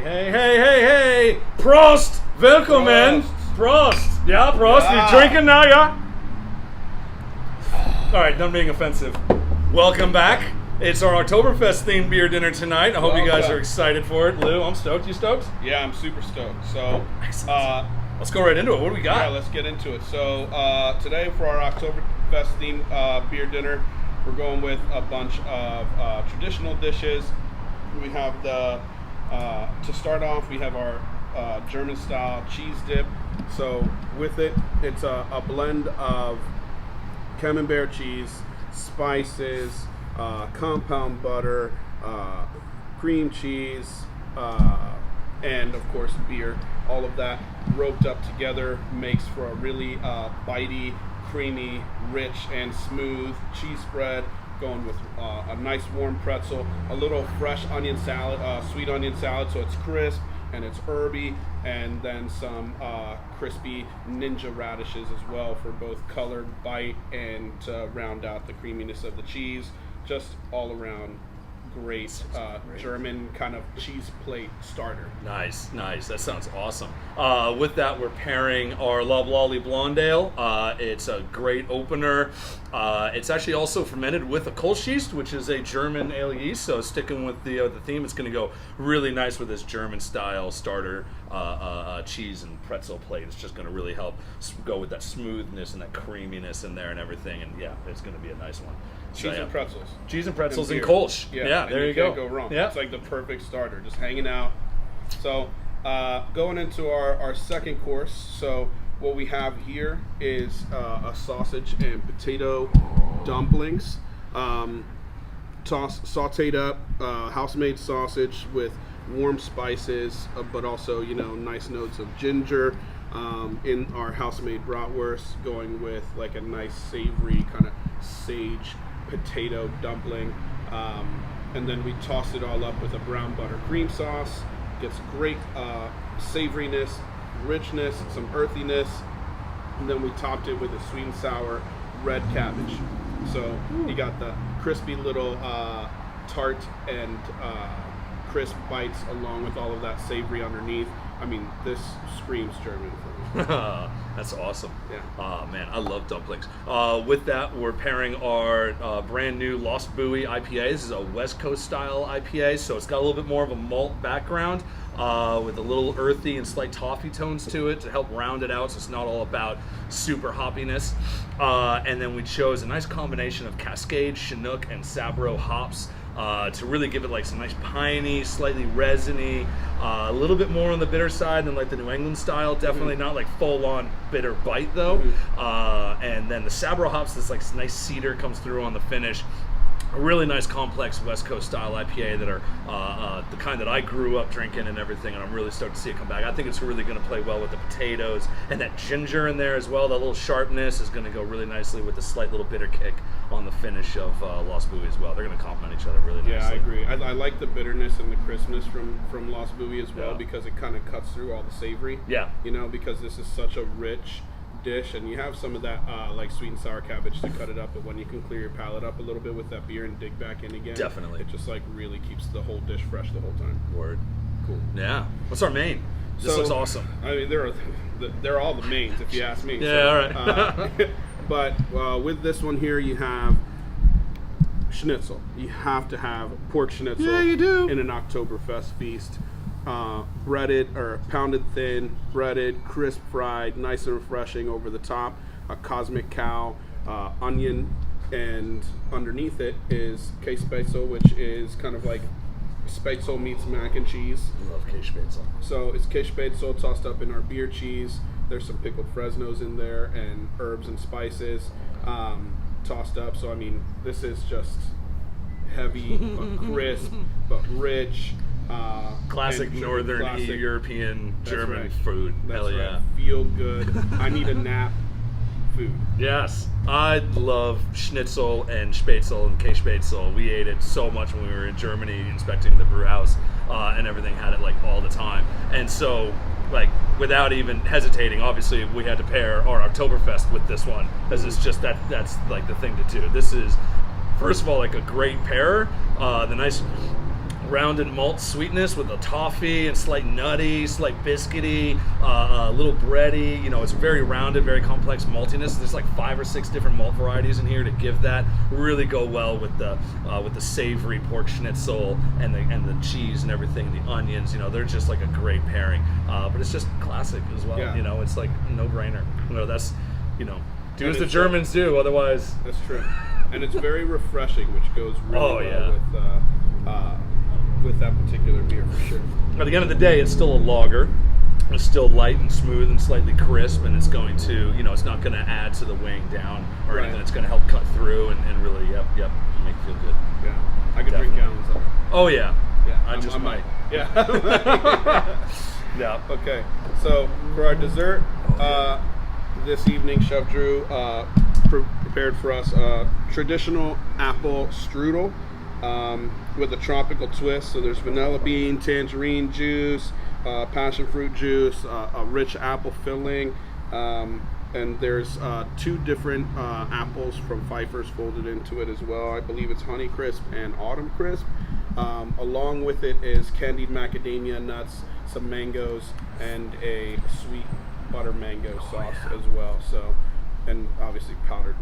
Hey. Prost! Willkommen! Prost! Yeah, Prost. Yeah. You drinking now, yeah? Alright, done being offensive. Welcome back. It's our Oktoberfest themed beer dinner tonight. I hope you guys are excited for it. Lou, I'm stoked. You stoked? Yeah, I'm super stoked. So, let's go right into it. What do we got? Yeah, let's get into it. So, today for our Oktoberfest themed beer dinner, we're going with a bunch of traditional dishes. We have to start off, we have our German style cheese dip. So with it, it's a blend of camembert cheese, spices, compound butter, cream cheese, and of course beer. All of that roped up together makes for a really bitey, creamy, rich, and smooth cheese spread. Going with a nice warm pretzel, a little fresh onion salad, sweet onion salad, so it's crisp and it's herby, and then some crispy ninja radishes as well for both color, bite, and to round out the creaminess of the cheese. Just all around great German kind of cheese plate starter. Nice. That sounds awesome. With that, we're pairing our Loblolly Blonde Ale. It's a great opener. It's actually also fermented with a Kolsch yeast, which is a German ale yeast. So sticking with the theme, it's going to go really nice with this German style starter cheese and pretzel plate. It's just going to really help go with that smoothness and that creaminess in there and everything. And yeah, it's going to be a nice one. Cheese and pretzels. Cheese and pretzels and Kolsch. Yeah, there you go. Can't go wrong. Yeah. It's like the perfect starter, just hanging out. So going into our second course, so what we have here is a sausage and potato dumplings, sauteed up, house-made sausage with warm spices, but also nice notes of ginger. In our house-made bratwurst, going with like a nice savory kind of sage potato dumpling, and then we tossed it all up with a brown butter cream sauce. Gets great savoriness, richness, some earthiness, and then we topped it with a sweet and sour red cabbage. So you got the crispy little tart and crisp bites along with all of that savory underneath. I mean, this screams German for me. That's awesome. Yeah. Oh, man, I love dumplings. With that, we're pairing our brand new Lost Buoy IPA. This is a West Coast style IPA, so it's got a little bit more of a malt background with a little earthy and slight toffee tones to it to help round it out, so it's not all about super hoppiness. And then we chose a nice combination of Cascade, Chinook, and Sabro hops to really give it like some nice piney, slightly resiny, a little bit more on the bitter side than like the New England style. Definitely not like full-on bitter bite though. And then the Sabro hops, this like nice cedar comes through on the finish. A really nice complex West Coast style IPA that are the kind that I grew up drinking and everything, and I'm really stoked to see it come back. I think it's really going to play well with the potatoes, and that ginger in there as well. That little sharpness is going to go really nicely with the slight little bitter kick on the finish of Lost Buoy as well. They're going to complement each other really nicely. Yeah, I agree. I like the bitterness and the crispness from Lost Buoy as well, because it kind of cuts through all the savory. Yeah. Because this is such a rich dish, and you have some of that like sweet and sour cabbage to cut it up, but when you can clear your palate up a little bit with that beer and dig back in again, definitely, it just like really keeps the whole dish fresh the whole time. Word. Cool. Yeah. What's our main? This looks awesome. I mean, they're all the mains if you ask me. Yeah, all right. But with this one here, you have Schnitzel. You have to have pork Schnitzel. Yeah, you do. In an Oktoberfest feast. Breaded or pounded thin, breaded, crisp fried, nice and refreshing over the top. A cosmic cow, onion, and underneath it is Kasespatzle, which is kind of like Spätzle meets mac and cheese. I love Kasespatzle. So it's Kasespatzle tossed up in our beer cheese. There's some pickled Fresnos in there and herbs and spices tossed up. So I mean, this is just heavy but crisp but rich. Classic northern European German food. That's Hell yeah. Right. Feel good. I need a nap food. Yes. I love Schnitzel and Spätzle and Kasespatzle. We ate it so much when we were in Germany inspecting the brew house, and everything had it like all the time. And so, like, without even hesitating, obviously we had to pair our Oktoberfest with this one, because it's just that's like the thing to do. This is, first of all, like a great pair. The nice rounded malt sweetness with a toffee and slight nutty, slight biscuity, a little bready. You know, it's very rounded, very complex maltiness. There's like 5 or 6 different malt varieties in here to give that. Really go well with the savory pork schnitzel and the cheese and everything, the onions. You know, they're just like a great pairing. But it's just classic as well. Yeah. You know, it's like no brainer. You know, that's, you know, do And as the it's, Germans do. Otherwise, That's true. And it's very refreshing, which goes really well with that particular beer for sure. at the end of the day, it's still a lager. It's still light and smooth and slightly crisp, and it's going to, you know, it's not going to add to the weighing down or Right. anything. It's going to help cut through and really, make you feel good. Yeah, I could drink Definitely. gallons of it. Oh yeah, Yeah, I just might. Yeah. Yeah. Okay, so for our dessert this evening, Chef Drew prepared for us traditional apple strudel with a tropical twist. So there's vanilla bean, tangerine juice, passion fruit juice, a rich apple filling, and there's 2 different apples from Fifer's folded into it as well. I believe it's Honey Crisp and Autumn Crisp. Along with it is candied macadamia nuts, some mangoes, and a sweet butter mango sauce as well. So, and obviously powdered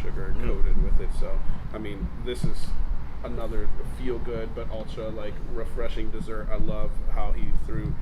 sugar and coated with it. So, I mean, this is another feel good but ultra like refreshing dessert. I love how he threw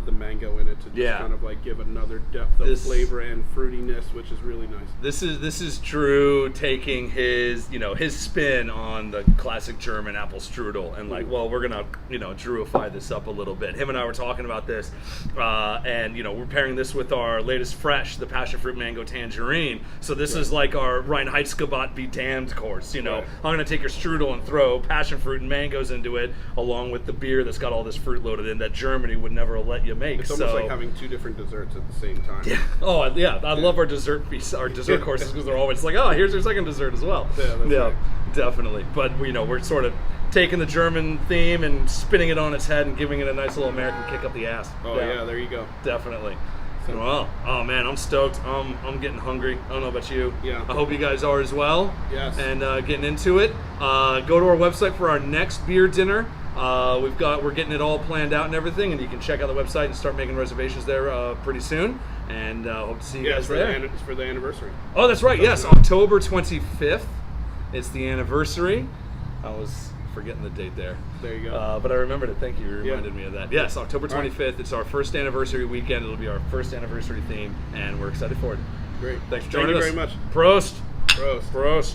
the mango in it to just kind of like give another depth of flavor and fruitiness, which is really nice. This is Drew taking his, you know, his spin on the classic German apple strudel, and like, well, we're gonna, you know, Drewify this up a little bit. Him and I were talking about this, and you know, we're pairing this with our latest fresh, the passion fruit mango tangerine. So this is like our Reinheitsgebot be damned course. You know, I'm gonna take your strudel and throw passion fruit and mangoes into it, along with the beer that's got all this fruit loaded in that Germany would never let you make. It's almost like having 2 different desserts at the same time. Yeah. Oh, yeah. I love our dessert feasts, our dessert courses, because they're always like, oh, here's your second dessert as well. Yeah, that's right. Definitely. But you know, we're sort of taking the German theme and spinning it on its head and giving it a nice little American kick up the ass. Oh yeah, there you go. Definitely. Well, oh man, I'm stoked. I'm getting hungry. I don't know about you. Yeah. I hope you guys are as well. Yes. And getting into it. Go to our website for our next beer dinner. We're getting it all planned out and everything, and you can check out the website and start making reservations there pretty soon. And hope to see you guys there. It's for the anniversary. Oh, that's right. Yes, October 25th. It's the anniversary. I was forgetting the date there. There you go. But I remembered it. Thank you. You reminded me of that. Yes, October 25th. Right. It's our first anniversary weekend. It'll be our first anniversary theme, and we're excited for it. Great. Thanks for joining us. Thank you very much. Prost. Prost. Prost.